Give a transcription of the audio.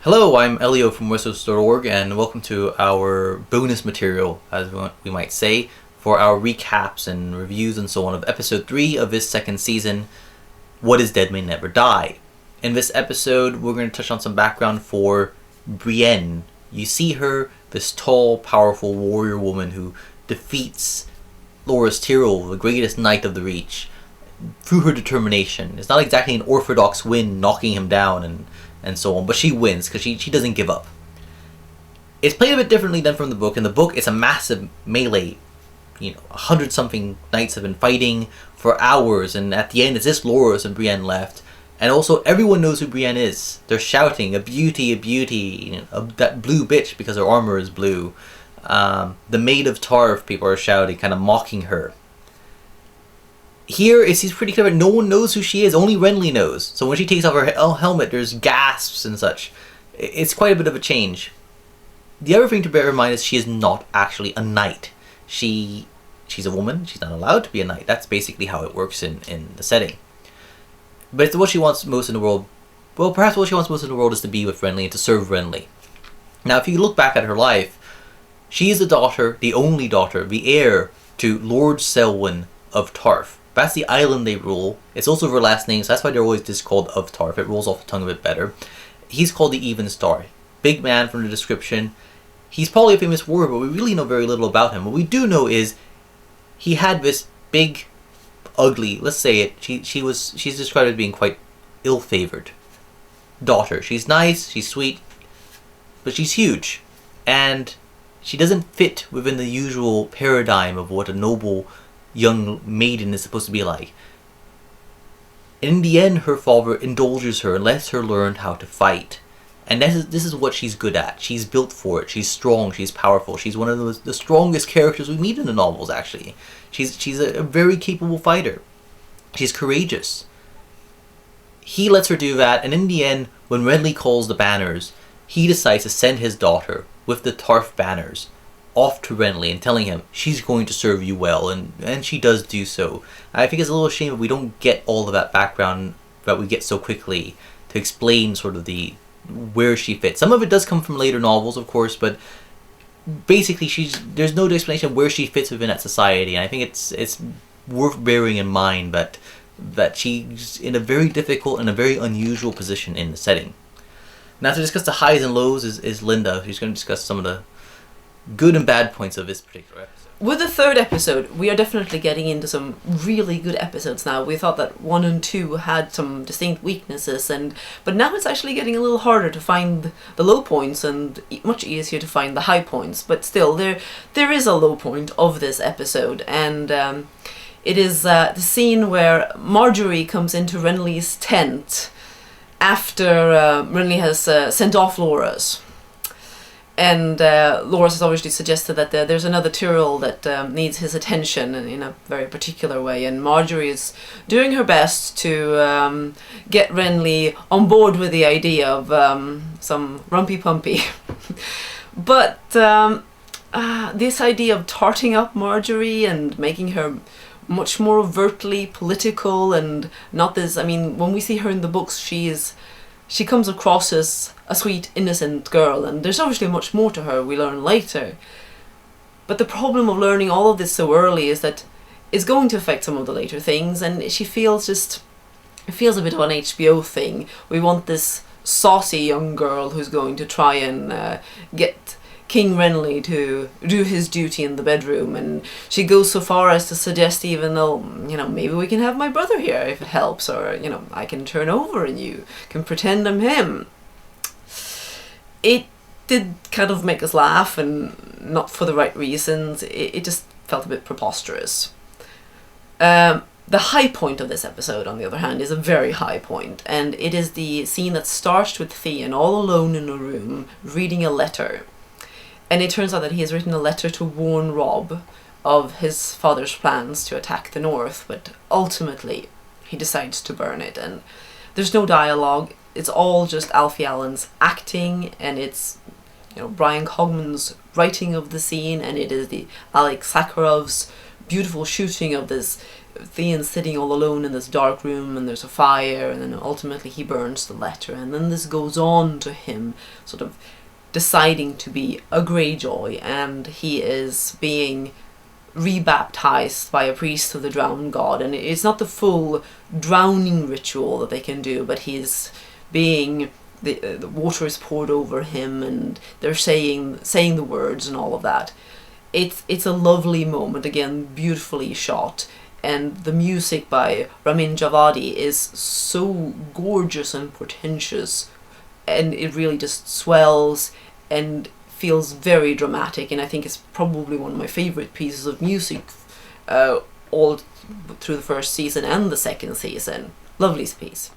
Hello, I'm Elio from Westeros.org, and welcome to our bonus material, as we might say, for our recaps and reviews and so on of episode 3 of this second season, What is Dead May Never Die. In this episode, we're going to touch on some background for Brienne. You see her, this tall, powerful warrior woman who defeats Loras Tyrell, the greatest knight of the Reach, through her determination. It's not exactly an orthodox win knocking him down and so on, but she wins because she doesn't give up. It's played a bit differently than from the book. In the book, it's a massive melee. 100-something knights have been fighting for hours, and at the end, it's just Loras and Brienne left. And also, everyone knows who Brienne is. They're shouting, a beauty, that blue bitch, because her armor is blue. The Maid of Tarth, people are shouting, kind of mocking her. Here, it's pretty clever. No one knows who she is. Only Renly knows. So when she takes off her helmet, there's gasps and such. It's quite a bit of a change. The other thing to bear in mind is she is not actually a knight. She's a woman. She's not allowed to be a knight. That's basically how it works in the setting. But it's what she wants most in the world. Well, perhaps what she wants most in the world is to be with Renly and to serve Renly. Now, if you look back at her life, she is the daughter, the only daughter, the heir to Lord Selwyn of Tarth. That's the island they rule. It's also her last name, so that's why they're always just called of Tarth. It rolls off the tongue a bit better. He's called the Even Star. Big man from the description. He's probably a famous warrior, but we really know very little about him. What we do know is he had this big, ugly, let's say it, she's described as being quite ill-favored daughter. She's nice, she's sweet, but she's huge. And she doesn't fit within the usual paradigm of what a noble young maiden is supposed to be like. In the end, her father indulges her and lets her learn how to fight. And this is what she's good at. She's built for it. She's strong. She's powerful. She's one of the strongest characters we meet in the novels, actually. She's a very capable fighter. She's courageous. He lets her do that, and in the end, when Renly calls the banners, he decides to send his daughter with the Tarth banners off to Renly and telling him she's going to serve you well, and she does do so. I think it's a little shame that we don't get all of that background that we get so quickly to explain sort of where she fits. Some of it does come from later novels, of course, but basically there's no explanation of where she fits within that society, and I think it's worth bearing in mind that she's in a very difficult and a very unusual position in the setting. Now, to discuss the highs and lows is Linda. She's going to discuss some of the good and bad points of this particular episode. With the third episode, we are definitely getting into some really good episodes now. We thought that 1 and 2 had some distinct weaknesses, but now it's actually getting a little harder to find the low points and much easier to find the high points. But still, there is a low point of this episode, and it is the scene where Marjorie comes into Renly's tent after Renly has sent off Loras. And Loras has obviously suggested that there's another Tyrell that needs his attention in a very particular way, and Marjorie is doing her best to get Renly on board with the idea of some rumpy-pumpy. But this idea of tarting up Marjorie and making her much more overtly political and not this, when we see her in the books, she comes across as a sweet, innocent girl, and there's obviously much more to her, we learn later. But the problem of learning all of this so early is that it's going to affect some of the later things, and it feels a bit of an HBO thing. We want this saucy young girl who's going to try and get King Renly to do his duty in the bedroom, and she goes so far as to suggest even though, maybe we can have my brother here if it helps, or, I can turn over and you can pretend I'm him. It did kind of make us laugh, and not for the right reasons. It just felt a bit preposterous. The high point of this episode, on the other hand, is a very high point, and it is the scene that starts with Theon all alone in a room reading a letter. And it turns out that he has written a letter to warn Robb of his father's plans to attack the north, but ultimately he decides to burn it, and there's no dialogue. It's all just Alfie Allen's acting, and it's Brian Cogman's writing of the scene, and it is the Alex Sakharov's beautiful shooting of this Theon's sitting all alone in this dark room, and there's a fire, and then ultimately he burns the letter, and then this goes on to him sort of deciding to be a Greyjoy, and he is being rebaptized by a priest of the drowned god, and it's not the full drowning ritual that they can do, but he's being the water is poured over him, and they're saying the words and all of that. It's a lovely moment, again beautifully shot, and the music by Ramin Djawadi is so gorgeous and portentous, and it really just swells and feels very dramatic, and I think it's probably one of my favourite pieces of music all through the first season and the second season. Lovely piece.